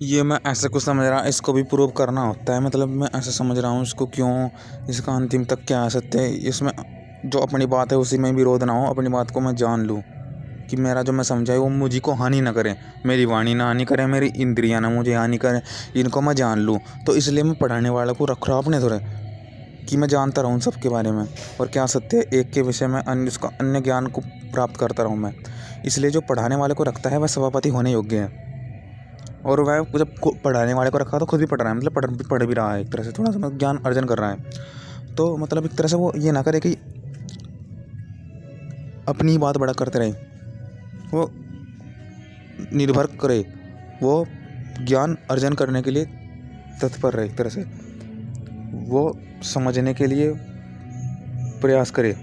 ये मैं ऐसे कुछ समझ रहा, इसको भी प्रूव करना होता है। मतलब मैं ऐसे समझ रहा हूँ इसको, क्यों इसका अंतिम तक क्या सत्य है इसमें। जो अपनी बात है उसी में विरोध ना हो, अपनी बात को मैं जान लूँ कि मेरा जो मैं समझा है वो मुझी को हानि ना करे, मेरी वाणी ना हानि करे, मेरी इंद्रियां ना मुझे हानि करे, इनको मैं जान लूँ। तो इसलिए मैं पढ़ाने वाले को रख रहा हूँ अपने थोड़े, कि मैं जानता रहूँ सबके बारे में और क्या सत्य है एक के विषय में, अन्य उसका अन्य ज्ञान को प्राप्त करता रहूँ मैं। इसलिए जो पढ़ाने वाले को रखता है वह सभापति होने योग्य है। और वह जब पढ़ाने वाले को रखा तो खुद भी पढ़ रहा है, मतलब पढ़ भी रहा है, एक तरह से थोड़ा सा ज्ञान अर्जन कर रहा है। तो मतलब एक तरह से वो ये ना करे कि अपनी ही बात बड़ा करते रहे, वो निर्भर करे, वो ज्ञान अर्जन करने के लिए तत्पर रहे, एक तरह से वो समझने के लिए प्रयास करे।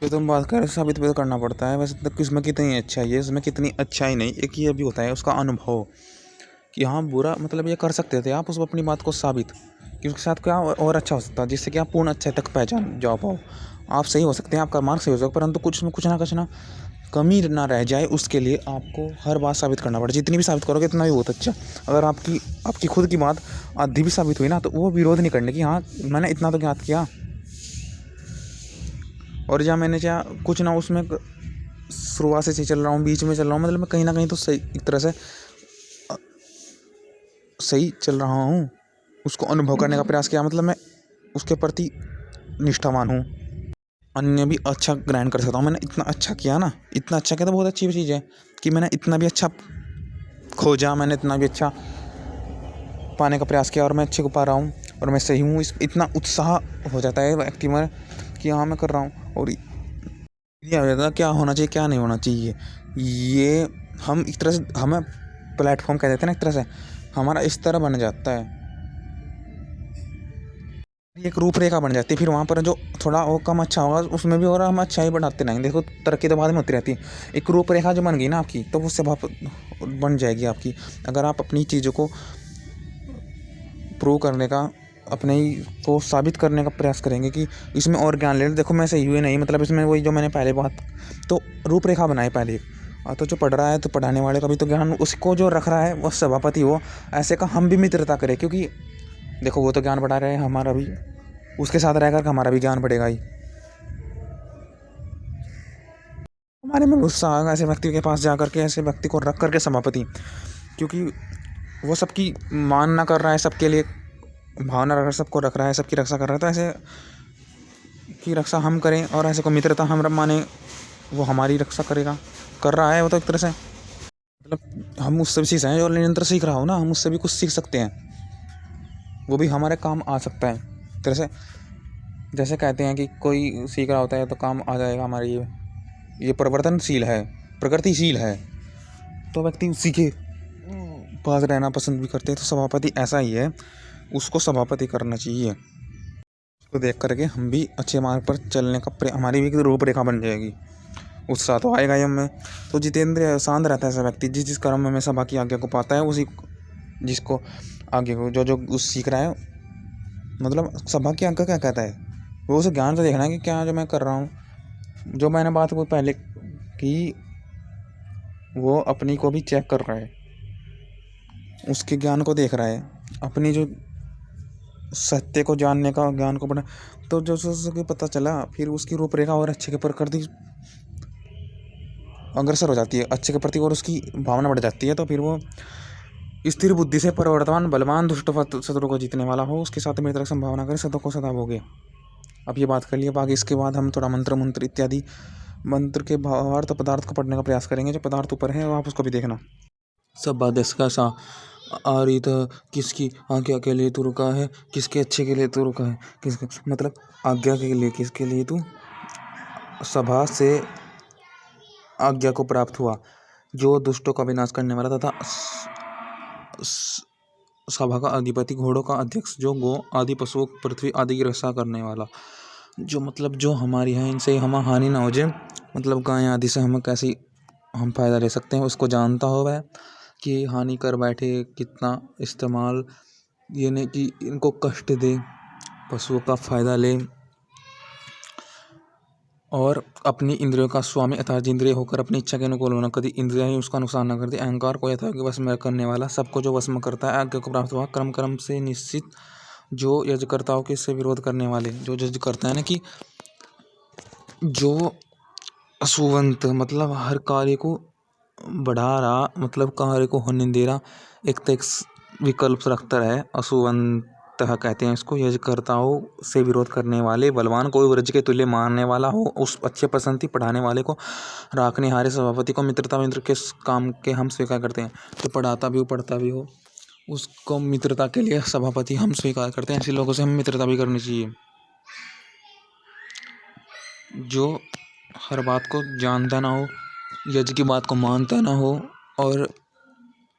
तो तुम बात करें, साबित भी तो करना पड़ता है। वैसे तो इसमें कितनी अच्छाई है, इसमें कितनी अच्छाई नहीं, एक ये भी होता है उसका अनुभव कि हाँ बुरा, मतलब ये कर सकते थे आप, उस अपनी बात को साबित कि उसके साथ क्या और अच्छा हो सकता है, जिससे कि आप पूर्ण अच्छे तक पहचान जा पाओ। आप सही हो सकते हैं, आपका मार्ग सही हो सकता है, परंतु कुछ ना कमी ना रह जाए, उसके लिए आपको हर बात साबित करना पड़े। जितनी भी साबित करोगे इतना भी बहुत अच्छा। अगर आपकी खुद की बात आधी भी साबित हुई ना, तो वो विरोध नहीं करने की, हाँ मैंने इतना तो ज्ञात किया, और या मैंने क्या कुछ ना उसमें शुरुआत से सही चल रहा हूँ, बीच में चल रहा हूँ, मतलब मैं कहीं ना कहीं तो सही, एक तरह से सही चल रहा हूँ, उसको अनुभव करने का प्रयास किया, मतलब मैं उसके प्रति निष्ठावान हूँ। अन्य भी अच्छा ग्रहण कर सकता हूँ। मैंने इतना अच्छा किया ना, इतना अच्छा किया तो बहुत अच्छी चीज़ है कि मैंने इतना भी अच्छा खोजा, मैंने इतना भी अच्छा पाने का प्रयास किया और मैं अच्छे को पा रहा हूँ और मैं सही हूँ। इस इतना उत्साह हो जाता है व्यक्ति में कि हाँ मैं कर रहा हूँ, और ये हो जाता है क्या होना चाहिए क्या नहीं होना चाहिए। ये हम एक तरह से हमें प्लेटफॉर्म कह देते हैं ना, एक तरह से हमारा इस तरह बन जाता है, एक रूपरेखा बन जाती है। फिर वहाँ पर जो थोड़ा और कम अच्छा होगा उसमें भी, और हम अच्छा ही बढ़ाते रहेंगे। देखो तरक्की तो बाद में होती रहती है, एक रूपरेखा जो बन गई ना आपकी, तो वो स्वभाव बन जाएगी आपकी। अगर आप अपनी चीज़ों को प्रूव करने का, अपने ही को साबित करने का प्रयास करेंगे कि इसमें और ज्ञान ले लो, देखो मैं सही हुए नहीं, मतलब इसमें वही जो मैंने पहले बात, तो रूपरेखा बनाई पहले। तो जो पढ़ रहा है तो पढ़ाने वाले का भी तो ज्ञान, उसको जो रख रहा है वो सभापति हो, ऐसे का हम भी मित्रता करें, क्योंकि देखो वो तो ज्ञान बढ़ा रहे हैं, हमारा भी उसके साथ रह कर हमारा भी ज्ञान बढ़ेगा ही। हमारे में गुस्सा आएगा ऐसे व्यक्ति के पास जा करके, ऐसे व्यक्ति को रख करके सभापति, क्योंकि वो सबकी मानना कर रहा है, सबके लिए भावना रख, सबको रख रहा है, सबकी रक्षा कर रहा है। तो ऐसे की रक्षा हम करें और ऐसे को मित्रता हम माने, वो हमारी रक्षा करेगा, कर रहा है वो तो एक तरह से, मतलब हम उससे भी सीख सकते हैं, जो निरंतर सीख रहा हो ना, हम उससे भी कुछ सीख सकते हैं, वो भी हमारे काम आ सकता है एक तरह से। जैसे कहते हैं कि कोई सीख रहा होता है तो काम आ जाएगा हमारे, ये परिवर्तनशील है, प्रगतिशील है, तो व्यक्ति उसी के पास रहना पसंद भी करते हैं। तो सभापति ऐसा ही है, उसको सभापति करना चाहिए। उसको देख करके हम भी अच्छे मार्ग पर चलने का हमारी भी रूपरेखा बन जाएगी, उत्साह तो आएगा ही हमें। तो जितेंद्र शांत रहता है ऐसा व्यक्ति, जिस जिस कर्म में सभा की आज्ञा को पाता है, उसी जिसको आगे को जो जो उस सीख रहा है, मतलब सभा की आज्ञा क्या कहता है, वो उसे ज्ञान से देखना है कि क्या जो मैं कर रहा हूँ, जो मैंने बात को पहले की, वो अपनी को भी चेक कर रहा है, उसके ज्ञान को देख रहा है, अपनी जो सत्य को जानने का ज्ञान को बढ़ा, तो जो उसको पता चला, फिर उसकी रूपरेखा और अच्छे के प्रकृति अग्रसर हो जाती है, अच्छे के प्रति और उसकी भावना बढ़ जाती है। तो फिर वो स्थिर बुद्धि से परिवर्तमान बलवान दुष्ट शत्रु को जीतने वाला हो, उसके साथ मित्र संभावना करें, सदा को सदा भोगे। अब ये बात कर लिए, बाकी इसके बाद हम थोड़ा मंत्र इत्यादि मंत्र के भावार्थ पदार्थ को पढ़ने का प्रयास करेंगे। जो पदार्थ ऊपर है आप उसको भी देखना। सब बादेश का सा आरित किसकी आज्ञा के लिए तू रुका है, किसके अच्छे के लिए तू रुका है, किसके मतलब आज्ञा के लिए, किसके लिए तू सभा से आज्ञा को प्राप्त हुआ, जो दुष्टों का विनाश करने वाला तथा सभा का अधिपति, घोड़ों का अध्यक्ष, जो गो आदि पशुओं पृथ्वी आदि की रक्षा करने वाला, जो मतलब जो हमारी है इनसे हमें हानि ना हो जाए, मतलब गाय आदि से हमें कैसी हम फायदा ले सकते हैं, उसको जानता हो वह कि हानि कर बैठे कितना इस्तेमाल, ये नहीं कि इनको कष्ट दे, पशुओं का फायदा ले, और अपनी इंद्रियों का स्वामी अर्थात जिंद्रिय होकर अपनी इच्छा के अनुकूल होना, कभी इंद्रियां ही उसका नुकसान न करती। अहंकार को यथा के वश में करने वाला, सबको जो वश में करता है। आज्ञा को प्राप्त हुआ कर्म कर्म से निश्चित, जो यजकर्ताओं के से विरोध करने वाले, जो यज करता है ना कि जो असुवंत मतलब हर कार्य को बढ़ा रहा, मतलब कार्य को होने दे रहा, एक तो एक विकल्प रखता है। असुवंत कहते हैं इसको। यजकर्ताओं से विरोध करने वाले, बलवान को व्रज के तुल्य मानने वाला हो, उस अच्छे पसंदी पढ़ाने वाले को, राखने हारे सभापति को, मित्रता मित्र के काम के हम स्वीकार करते हैं। जो पढ़ाता भी हो पढ़ता भी हो उसको मित्रता के लिए सभापति हम स्वीकार करते हैं। ऐसे लोगों से हम मित्रता भी करनी चाहिए। जो हर बात को जानता ना हो, यज की बात को मानता ना हो, और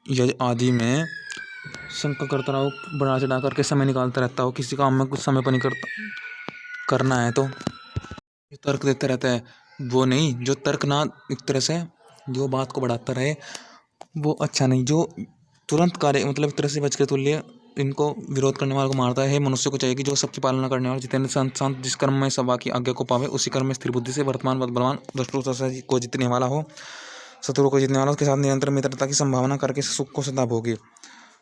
यज आदि में शंका करता रहो, बढ़ा चढ़ा करके समय निकालता रहता हो। किसी काम में कुछ समय पर नहीं करना है तो जो तर्क देता रहता है वो नहीं। जो तर्क ना एक तरह से जो बात को बढ़ाता रहे वो अच्छा नहीं। जो तुरंत कार्य मतलब एक तरह से बच के तुल्य इनको विरोध करने वाले को मारता है। मनुष्य को चाहिए कि जो सबकी पालना करने वाला, जितेंद्र संत शांत, जिस कर्म में सभा की आज्ञा को पावे, उसी कर्म में स्थिर बुद्धि से वर्तमान बलवान, दुष्टों को जीतने वाला हो, शत्रु को जीतने वाला, उसके साथ निरंतर मित्रता की संभावना करके सुख को सदा भोगे।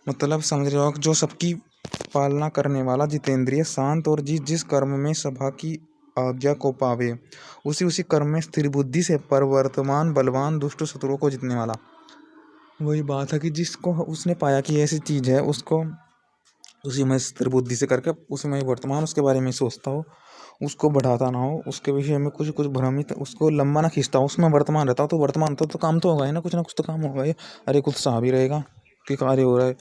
मतलब समझ रहे हो, जो सबकी पालना करने वाला, जितेंद्रिय, शांत और जिस कर्म में सभा की आज्ञा को पावे, उसी कर्म में स्थिर बुद्धि से परवर्तमान बलवान, दुष्ट शत्रुओं को जीतने वाला। वही बात है कि जिसको उसने पाया कि ऐसी चीज़ है, उसको उसी में स्थिर बुद्धि से करके उसी में वर्तमान उसके बारे में सोचता हो, उसको बढ़ाता ना हो, उसके विषय में कुछ कुछ भ्रमित, उसको लंबा ना खींचता हो, उसमें वर्तमान रहता हो। तो वर्तमान तो काम तो होगा ही ना, कुछ तो काम होगा ही। अरे कुछ सा भी रहेगा कि कार्य हो रहा है।